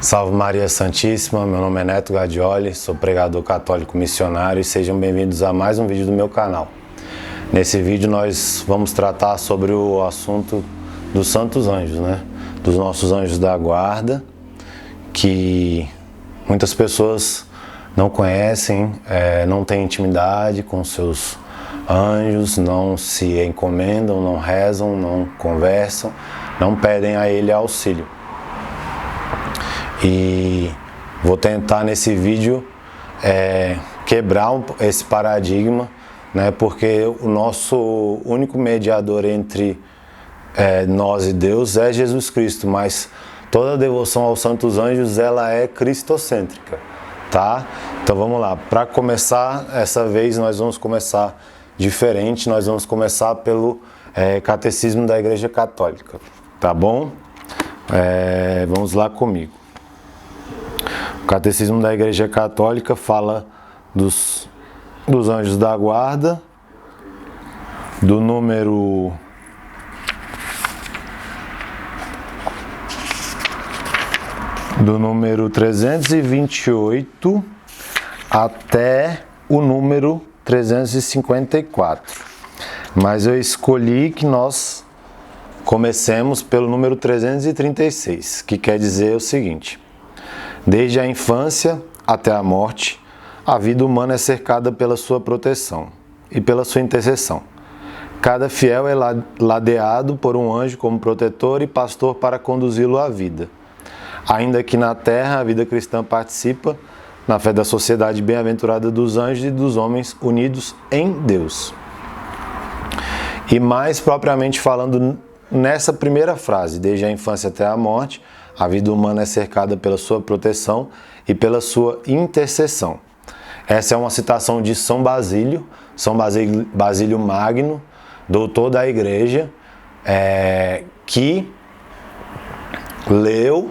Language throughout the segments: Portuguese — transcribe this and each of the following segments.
Salve Maria Santíssima, meu nome é Neto Gadioli, sou pregador católico missionário e sejam bem-vindos a mais um vídeo do meu canal. Nesse vídeo nós vamos tratar sobre o assunto dos santos anjos, dos nossos anjos da guarda, que muitas pessoas não conhecem, não têm intimidade com seus anjos, não se encomendam, não rezam, não conversam, não pedem a ele auxílio. E vou tentar nesse vídeo quebrar esse paradigma, porque o nosso único mediador entre nós e Deus é Jesus Cristo, mas toda a devoção aos santos anjos ela é cristocêntrica, tá? Então vamos lá, para começar, essa vez nós vamos começar diferente, nós vamos começar pelo Catecismo da Igreja Católica, tá bom? Vamos lá comigo. O Catecismo da Igreja Católica fala dos anjos da guarda, do número 328 até o número 354. Mas eu escolhi que nós comecemos pelo número 336, que quer dizer o seguinte: desde a infância até a morte, a vida humana é cercada pela sua proteção e pela sua intercessão. Cada fiel é ladeado por um anjo como protetor e pastor para conduzi-lo à vida. Ainda que na terra a vida cristã participa na fé da sociedade bem-aventurada dos anjos e dos homens unidos em Deus. E mais propriamente falando nessa primeira frase, desde a infância até a morte, a vida humana é cercada pela sua proteção e pela sua intercessão. Essa é uma citação de São Basílio Magno, doutor da Igreja, que leu,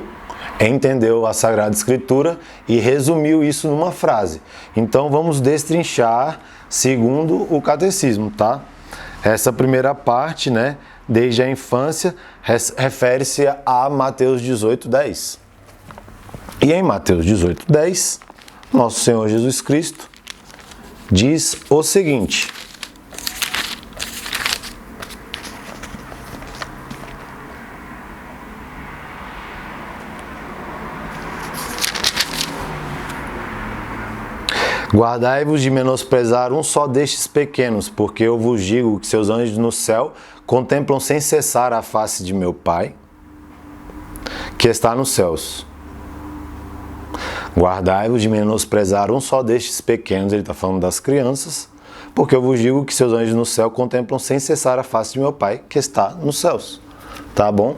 entendeu a Sagrada Escritura e resumiu isso numa frase. Então vamos destrinchar segundo o Catecismo, tá? Essa primeira parte, desde a infância, refere-se a Mateus 18:10. E em Mateus 18:10, nosso Senhor Jesus Cristo diz o seguinte: guardai-vos de menosprezar um só destes pequenos, porque eu vos digo que seus anjos no céu contemplam sem cessar a face de meu Pai, que está nos céus. Guardai-vos de menosprezar um só destes pequenos, ele está falando das crianças, porque eu vos digo que seus anjos no céu contemplam sem cessar a face de meu Pai, que está nos céus. Tá bom?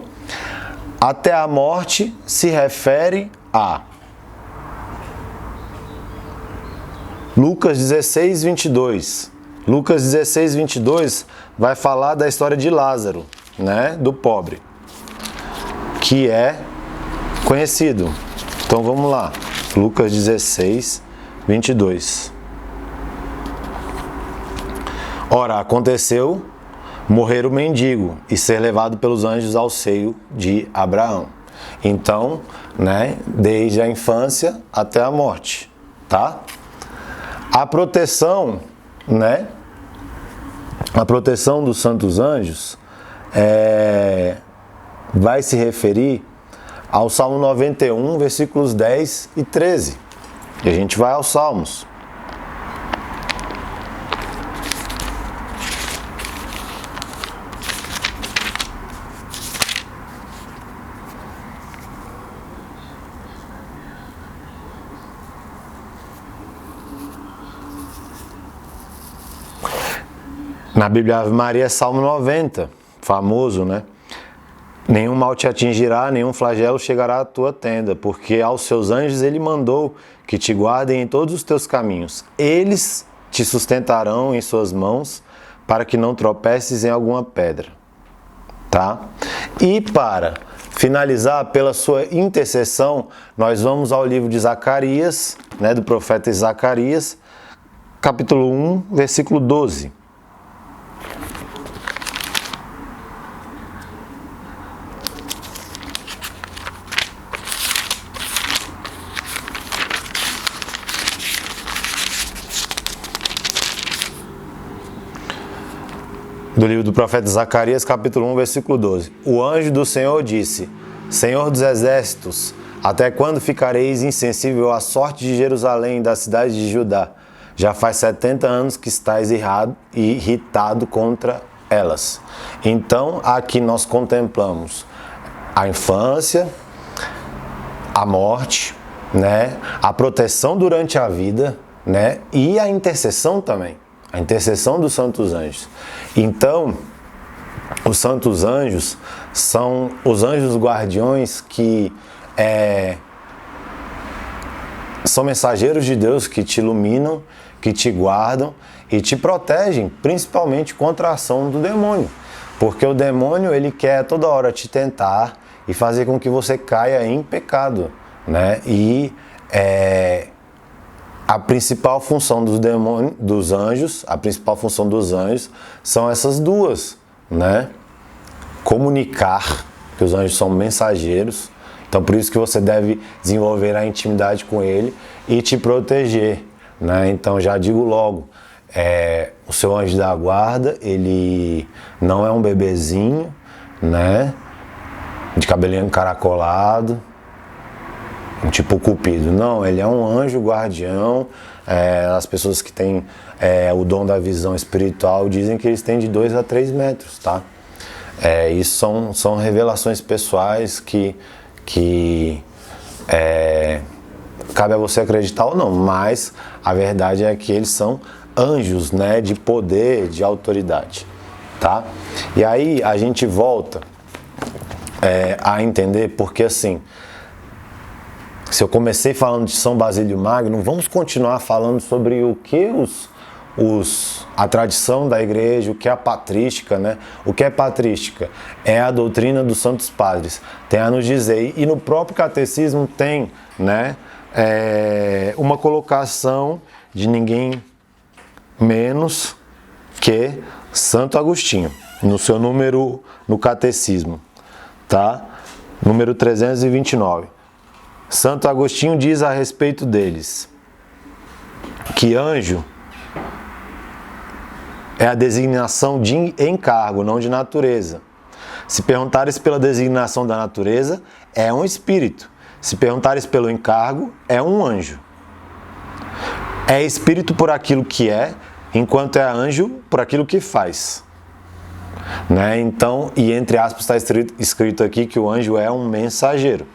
Até a morte se refere a Lucas 16:22. Lucas 16:22 vai falar da história de Lázaro, do pobre, que é conhecido. Então vamos lá. Lucas 16:22. Ora, aconteceu morrer o mendigo e ser levado pelos anjos ao seio de Abraão. Então, desde a infância até a morte, tá? A proteção, a proteção dos santos anjos vai se referir ao Salmo 91, versículos 10 e 13. E a gente vai aos Salmos. Na Bíblia Ave Maria, Salmo 90, famoso, Nenhum mal te atingirá, nenhum flagelo chegará à tua tenda, porque aos seus anjos ele mandou que te guardem em todos os teus caminhos. Eles te sustentarão em suas mãos, para que não tropeces em alguma pedra. Tá? E para finalizar, pela sua intercessão, nós vamos ao livro de Zacarias, do profeta Zacarias, capítulo 1, versículo 12. do livro do profeta Zacarias, capítulo 1, versículo 12. O anjo do Senhor disse: Senhor dos exércitos, até quando ficareis insensível à sorte de Jerusalém e da cidade de Judá? Já faz 70 anos que estáis irritado contra elas. Então, aqui nós contemplamos a infância, a morte, né? A proteção durante a vida, né? E a intercessão também. A intercessão dos santos anjos. Então, os santos anjos são os anjos guardiões que são mensageiros de Deus que te iluminam, que te guardam e te protegem, principalmente contra a ação do demônio. Porque o demônio, ele quer toda hora te tentar e fazer com que você caia em pecado, né? E a principal função dos anjos, a principal função dos anjos são essas duas, né? Comunicar, que os anjos são mensageiros, então por isso que você deve desenvolver a intimidade com ele e te proteger, né? Então já digo logo, o seu anjo da guarda, ele não é um bebezinho, né? De cabelinho encaracolado, tipo Cupido. Não, ele é um anjo guardião. As pessoas que têm o dom da visão espiritual dizem que eles têm de 2 a 3 metros, tá? Isso são revelações pessoais que cabe a você acreditar ou não, mas a verdade é que eles são anjos, né, de poder, de autoridade, tá? E aí a gente volta a entender, porque assim, se eu comecei falando de São Basílio Magno, vamos continuar falando sobre o que a tradição da igreja, o que é a patrística, né? O que é patrística? É a doutrina dos santos padres. Tem a nos dizer, e no próprio catecismo tem, né, uma colocação de ninguém menos que Santo Agostinho, no seu número no catecismo, tá? Número 329. Santo Agostinho diz a respeito deles que anjo é a designação de encargo, não de natureza. Se perguntares pela designação da natureza, é um espírito. Se perguntares pelo encargo, é um anjo. É espírito por aquilo que é, enquanto é anjo por aquilo que faz. Né? Então, e entre aspas está escrito aqui que o anjo é um mensageiro.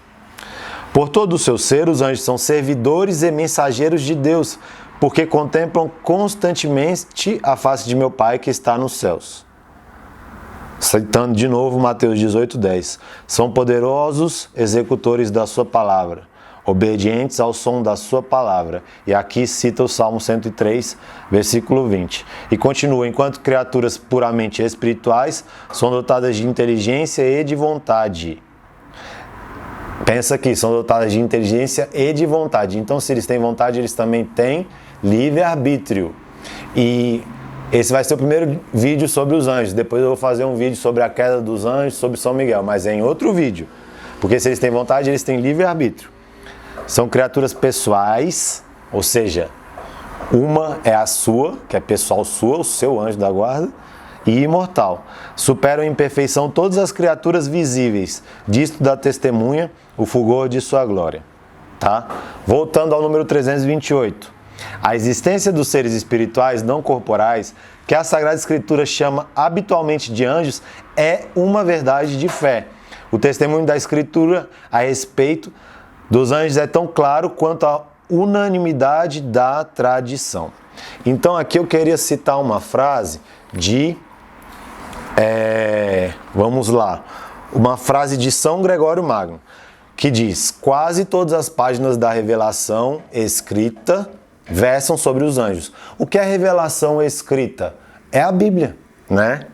Por todo o seu ser, os anjos são servidores e mensageiros de Deus, porque contemplam constantemente a face de meu Pai que está nos céus. Citando de novo Mateus 18:10. São poderosos executores da sua palavra, obedientes ao som da sua palavra. E aqui cita o Salmo 103, versículo 20. E continua, enquanto criaturas puramente espirituais, são dotadas de inteligência e de vontade. Pensa aqui, são dotadas de inteligência e de vontade. Então, se eles têm vontade, eles também têm livre-arbítrio. E esse vai ser o primeiro vídeo sobre os anjos. Depois eu vou fazer um vídeo sobre a queda dos anjos, sobre São Miguel, mas é em outro vídeo. Porque se eles têm vontade, eles têm livre-arbítrio. São criaturas pessoais, ou seja, uma é a sua, que é pessoal sua, o seu anjo da guarda, e imortal. Superam em perfeição todas as criaturas visíveis. Disto dá testemunha o fulgor de sua glória. Tá? Voltando ao número 328. A existência dos seres espirituais não corporais, que a Sagrada Escritura chama habitualmente de anjos, é uma verdade de fé. O testemunho da Escritura a respeito dos anjos é tão claro quanto a unanimidade da tradição. Então aqui eu queria citar uma frase de... vamos lá. Uma frase de São Gregório Magno, que diz: quase todas as páginas da revelação escrita versam sobre os anjos. O que é revelação escrita? É a Bíblia, né?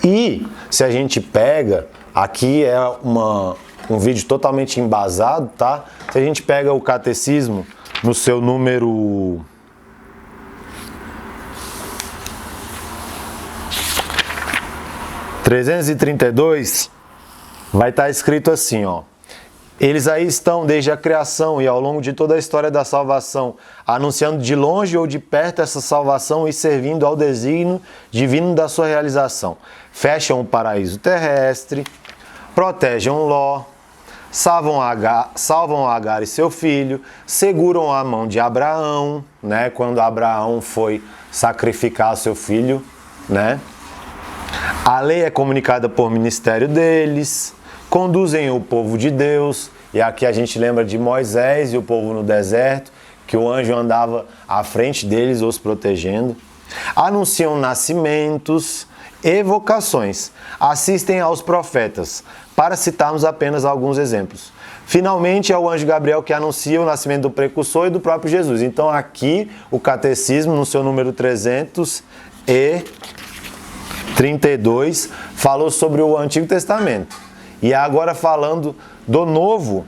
E se a gente pega, aqui é um vídeo totalmente embasado, tá? Se a gente pega o catecismo no seu número 332, vai estar escrito assim, ó: Eles aí estão desde a criação e ao longo de toda a história da salvação, anunciando de longe ou de perto essa salvação e servindo ao desígnio divino da sua realização. Fecham o paraíso terrestre, protegem Ló, salvam Agar e seu filho, seguram a mão de Abraão, né, quando Abraão foi sacrificar seu filho, né? A lei é comunicada por ministério deles, conduzem o povo de Deus, e aqui a gente lembra de Moisés e o povo no deserto, que o anjo andava à frente deles, os protegendo. Anunciam nascimentos e vocações, assistem aos profetas, para citarmos apenas alguns exemplos. Finalmente, é o anjo Gabriel que anuncia o nascimento do precursor e do próprio Jesus. Então, aqui, o catecismo, no seu número 332, falou sobre o Antigo Testamento. E agora, falando do Novo,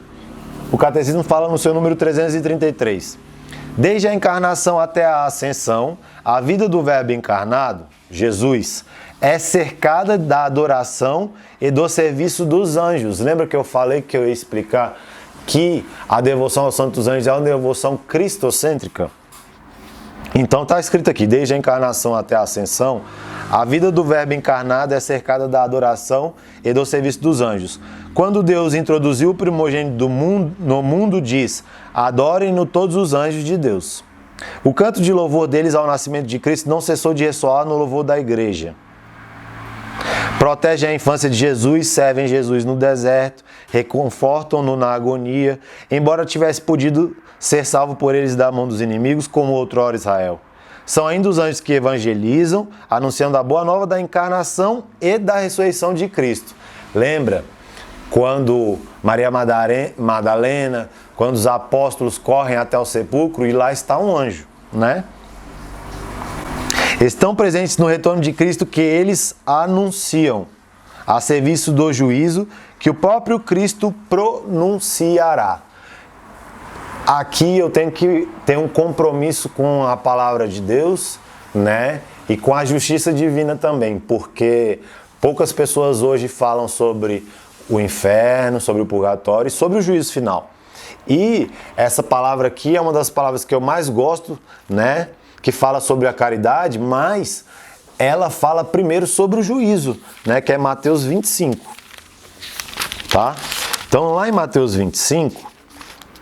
o catecismo fala no seu número 333. Desde a encarnação até a ascensão, a vida do Verbo encarnado, Jesus, é cercada da adoração e do serviço dos anjos. Lembra que eu falei que eu ia explicar que a devoção aos santos anjos é uma devoção cristocêntrica? Então está escrito aqui, desde a encarnação até a ascensão, a vida do Verbo encarnado é cercada da adoração e do serviço dos anjos. Quando Deus introduziu o primogênito no mundo, diz, adorem-no todos os anjos de Deus. O canto de louvor deles ao nascimento de Cristo não cessou de ressoar no louvor da igreja. Protegem a infância de Jesus, servem Jesus no deserto, reconfortam-no na agonia, embora tivesse podido ser salvo por eles da mão dos inimigos, como outrora Israel. São ainda os anjos que evangelizam, anunciando a boa nova da encarnação e da ressurreição de Cristo. Lembra quando Maria Madalena, quando os apóstolos correm até o sepulcro e lá está um anjo, né? Estão presentes no retorno de Cristo que eles anunciam, a serviço do juízo que o próprio Cristo pronunciará. Aqui eu tenho que ter um compromisso com a palavra de Deus, né? E com a justiça divina também, porque poucas pessoas hoje falam sobre o inferno, sobre o purgatório e sobre o juízo final. E essa palavra aqui é uma das palavras que eu mais gosto, né? Que fala sobre a caridade, mas ela fala primeiro sobre o juízo, né? Que é Mateus 25, tá? Então lá em Mateus 25,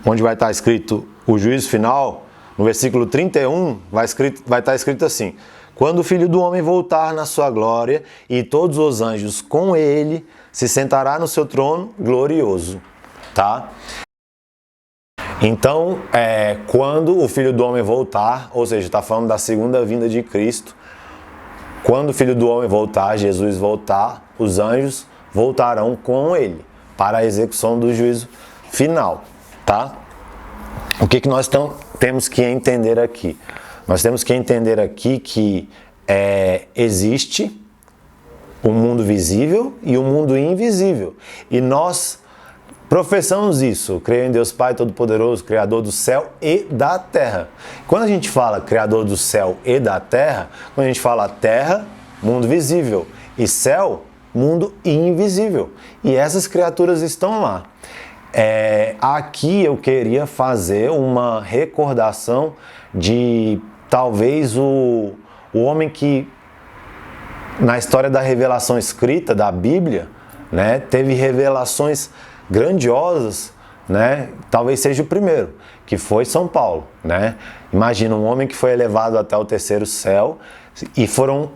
onde vai estar escrito o juízo final, no versículo 31, vai estar escrito assim: quando o Filho do Homem voltar na sua glória e todos os anjos com ele, se sentará no seu trono glorioso, tá? Então, quando o Filho do Homem voltar, ou seja, está falando da segunda vinda de Cristo, quando o Filho do Homem voltar, Jesus voltar, os anjos voltarão com ele para a execução do juízo final, tá? O que nós temos que entender aqui? Nós temos que entender aqui que existe um mundo visível e um mundo invisível. E nós professamos isso, creio em Deus Pai Todo-Poderoso, Criador do céu e da terra. Quando a gente fala Criador do céu e da terra, quando a gente fala terra, mundo visível, e céu, mundo invisível. E essas criaturas estão lá. Aqui eu queria fazer uma recordação de talvez o homem que, na história da revelação escrita da Bíblia, né, teve revelações grandiosas, né? Talvez seja o primeiro, que foi São Paulo, né? Imagina um homem que foi elevado até o terceiro céu e foram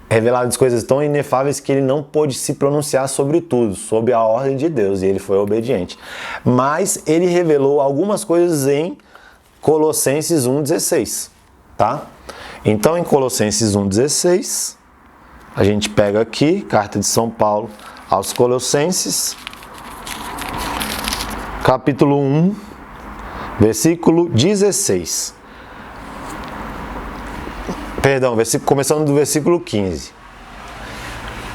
reveladas coisas tão inefáveis que ele não pôde se pronunciar sobre tudo, sob a ordem de Deus, e ele foi obediente. Mas ele revelou algumas coisas em Colossenses 1,16, tá? Então, em Colossenses 1,16, a gente pega aqui, carta de São Paulo aos Colossenses, capítulo 1, versículo 16. Perdão, começando do versículo 15.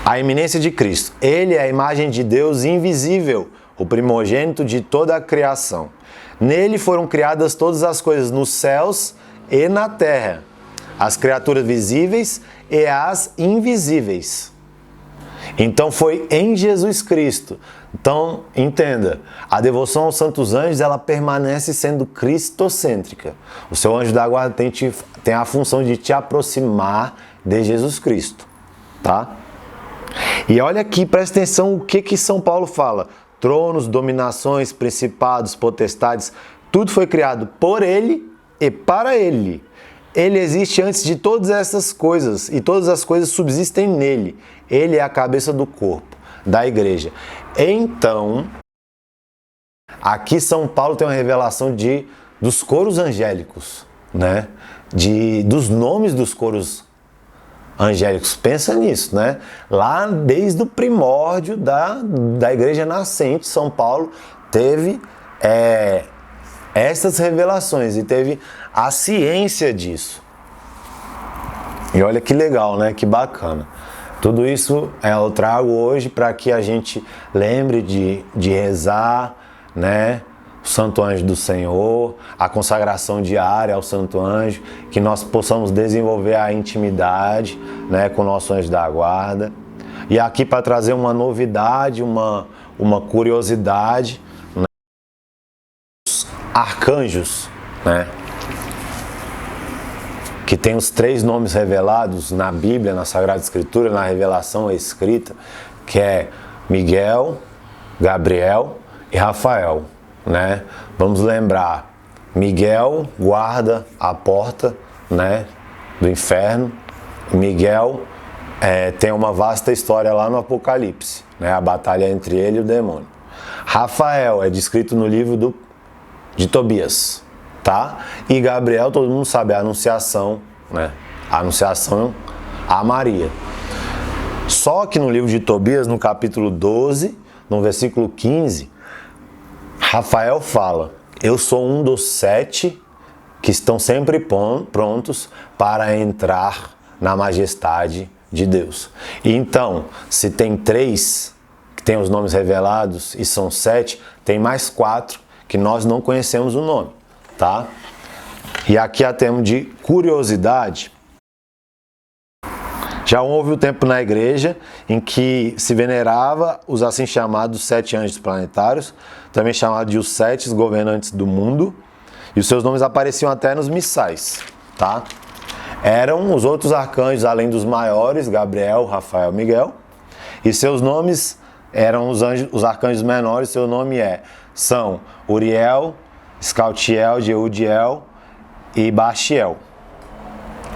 A iminência de Cristo. Ele é a imagem de Deus invisível, o primogênito de toda a criação. Nele foram criadas todas as coisas nos céus e na terra, as criaturas visíveis e as invisíveis. Então foi em Jesus Cristo. Então, entenda, a devoção aos santos anjos, ela permanece sendo cristocêntrica. O seu anjo da guarda tem a função de te aproximar de Jesus Cristo, tá? E olha aqui, presta atenção o que São Paulo fala. Tronos, dominações, principados, potestades, tudo foi criado por Ele e para Ele. Ele existe antes de todas essas coisas e todas as coisas subsistem nele. Ele é a cabeça do corpo, da igreja. Então, aqui São Paulo tem uma revelação dos coros angélicos, né? Dos nomes dos coros angélicos. Pensa nisso, né? Lá desde o primórdio da igreja nascente, São Paulo teve essas revelações e teve a ciência disso. E olha que legal, né? Que bacana. Tudo isso eu trago hoje para que a gente lembre de rezar, né? O Santo Anjo do Senhor, a consagração diária ao Santo Anjo, que nós possamos desenvolver a intimidade, né, com o nosso anjo da guarda. E aqui para trazer uma novidade, uma curiosidade, né? Os arcanjos, né? Que tem os 3 nomes revelados na Bíblia, na Sagrada Escritura, na revelação escrita, que é Miguel, Gabriel e Rafael, né? Vamos lembrar, Miguel guarda a porta, né, do inferno. Miguel tem uma vasta história lá no Apocalipse, né, a batalha entre ele e o demônio. Rafael é descrito no livro de Tobias, tá? E Gabriel, todo mundo sabe, a anunciação, né? A anunciação a Maria. Só que no livro de Tobias, no capítulo 12, no versículo 15, Rafael fala: eu sou um dos 7 que estão sempre prontos para entrar na majestade de Deus. E então, se tem 3 que tem os nomes revelados e são 7, tem mais 4 que nós não conhecemos o nome, tá? E aqui a termo de curiosidade, já houve o tempo na igreja em que se venerava os assim chamados 7 anjos planetários, também chamados de os 7 governantes do mundo, e os seus nomes apareciam até nos missais, tá? Eram os outros arcanjos, além dos maiores, Gabriel, Rafael, Miguel, e seus nomes eram os arcanjos menores, seu nome são Uriel, Scautiel, Jeudiel e Baxiel,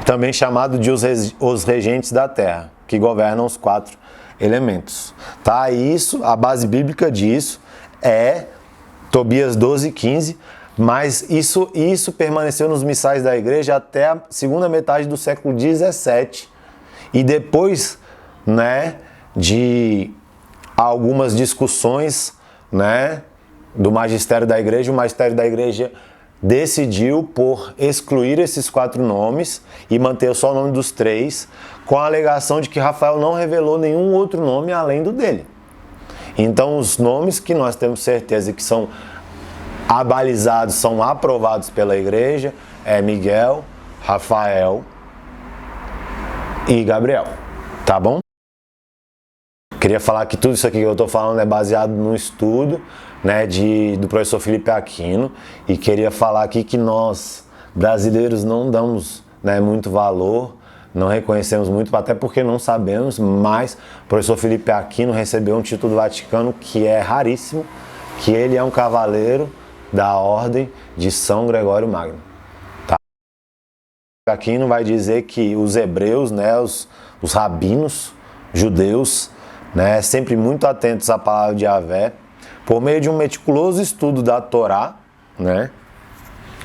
também chamado de os regentes da terra, que governam os 4 elementos. Tá? Isso, a base bíblica disso é Tobias 12:15, mas isso permaneceu nos missais da igreja até a segunda metade do século 17. E depois, né, de algumas discussões, né, do magistério da igreja, o magistério da igreja decidiu por excluir esses 4 nomes e manter só o nome dos 3, com a alegação de que Rafael não revelou nenhum outro nome além do dele. Então os nomes que nós temos certeza que são abalizados, são aprovados pela igreja, é Miguel, Rafael e Gabriel, tá bom? Queria falar que tudo isso aqui que eu estou falando é baseado no estudo, né, do professor Felipe Aquino, e queria falar aqui que nós, brasileiros, não damos, né, muito valor, não reconhecemos muito, até porque não sabemos, mas o professor Felipe Aquino recebeu um título do Vaticano que é raríssimo, que ele é um cavaleiro da Ordem de São Gregório Magno. Tá? Aquino vai dizer que os hebreus, né, os rabinos judeus, né, sempre muito atentos à palavra de Yahvé, por meio de um meticuloso estudo da Torá, né?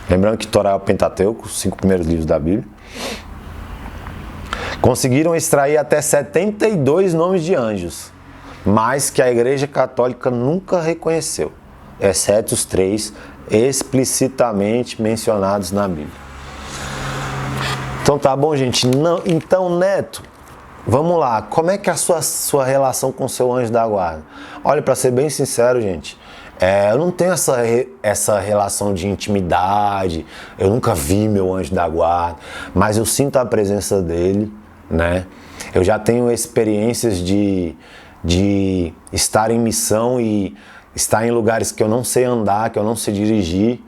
Lembrando que Torá é o Pentateuco, os 5 primeiros livros da Bíblia, conseguiram extrair até 72 nomes de anjos, mas que a Igreja Católica nunca reconheceu, exceto os 3 explicitamente mencionados na Bíblia. Então tá bom, gente? Então, Neto, vamos lá, como é que é a sua relação com o seu anjo da guarda? Olha, para ser bem sincero, gente, eu não tenho essa relação de intimidade, eu nunca vi meu anjo da guarda, mas eu sinto a presença dele, né? Eu já tenho experiências de de estar em missão e estar em lugares que eu não sei andar, que eu não sei dirigir,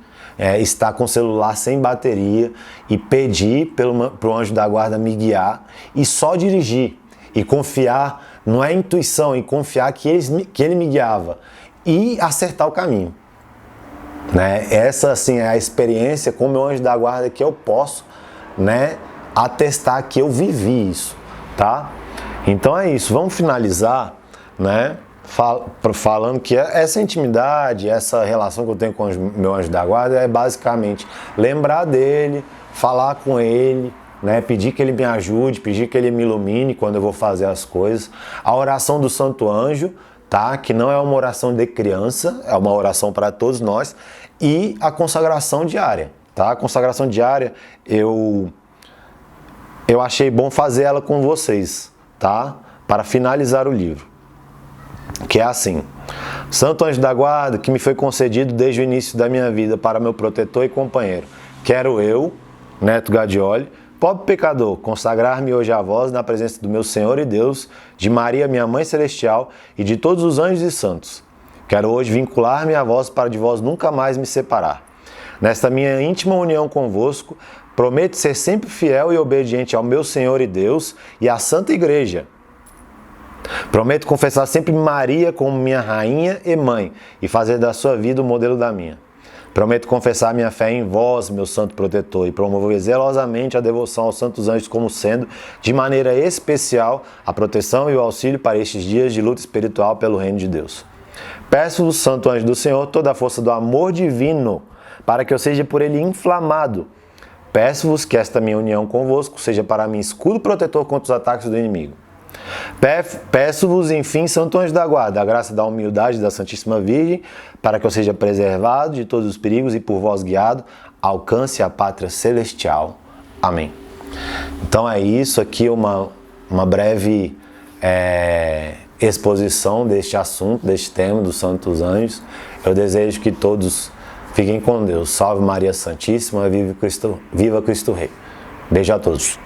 estar com o celular sem bateria e pedir para o anjo da guarda me guiar e só dirigir e confiar, não é intuição, e confiar que ele me guiava e acertar o caminho. Né? Essa assim é a experiência com o meu anjo da guarda que eu posso, né, atestar que eu vivi isso, tá? Então é isso, vamos finalizar, né, falando que essa intimidade, essa relação que eu tenho com o meu anjo da guarda é basicamente lembrar dele, falar com ele, né, pedir que ele me ajude, pedir que ele me ilumine quando eu vou fazer as coisas. A oração do Santo Anjo, tá? Que não é uma oração de criança, é uma oração para todos nós. E a consagração diária, tá? A consagração diária, eu achei bom fazer ela com vocês, tá? Para finalizar o livro. Que é assim: Santo Anjo da Guarda, que me foi concedido desde o início da minha vida para meu protetor e companheiro, quero eu, Neto Gadioli, pobre pecador, consagrar-me hoje a vós na presença do meu Senhor e Deus, de Maria, minha Mãe Celestial, e de todos os anjos e santos. Quero hoje vincular-me a vós para de vós nunca mais me separar. Nesta minha íntima união convosco, prometo ser sempre fiel e obediente ao meu Senhor e Deus e à Santa Igreja. Prometo confessar sempre Maria como minha rainha e mãe e fazer da sua vida o modelo da minha. Prometo confessar minha fé em vós, meu santo protetor, e promover zelosamente a devoção aos santos anjos como sendo, de maneira especial, a proteção e o auxílio para estes dias de luta espiritual pelo reino de Deus. Peço-vos, santo anjo do Senhor, toda a força do amor divino, para que eu seja por ele inflamado. Peço-vos que esta minha união convosco seja para mim escudo protetor contra os ataques do inimigo. Peço-vos, enfim, santo anjo da guarda, a graça da humildade da Santíssima Virgem, para que eu seja preservado de todos os perigos e por vós guiado, alcance a pátria celestial. Amém. Então é isso aqui, uma breve exposição deste assunto, deste tema dos santos anjos. Eu desejo que todos fiquem com Deus. Salve Maria Santíssima, viva Cristo Rei. Beijo a todos.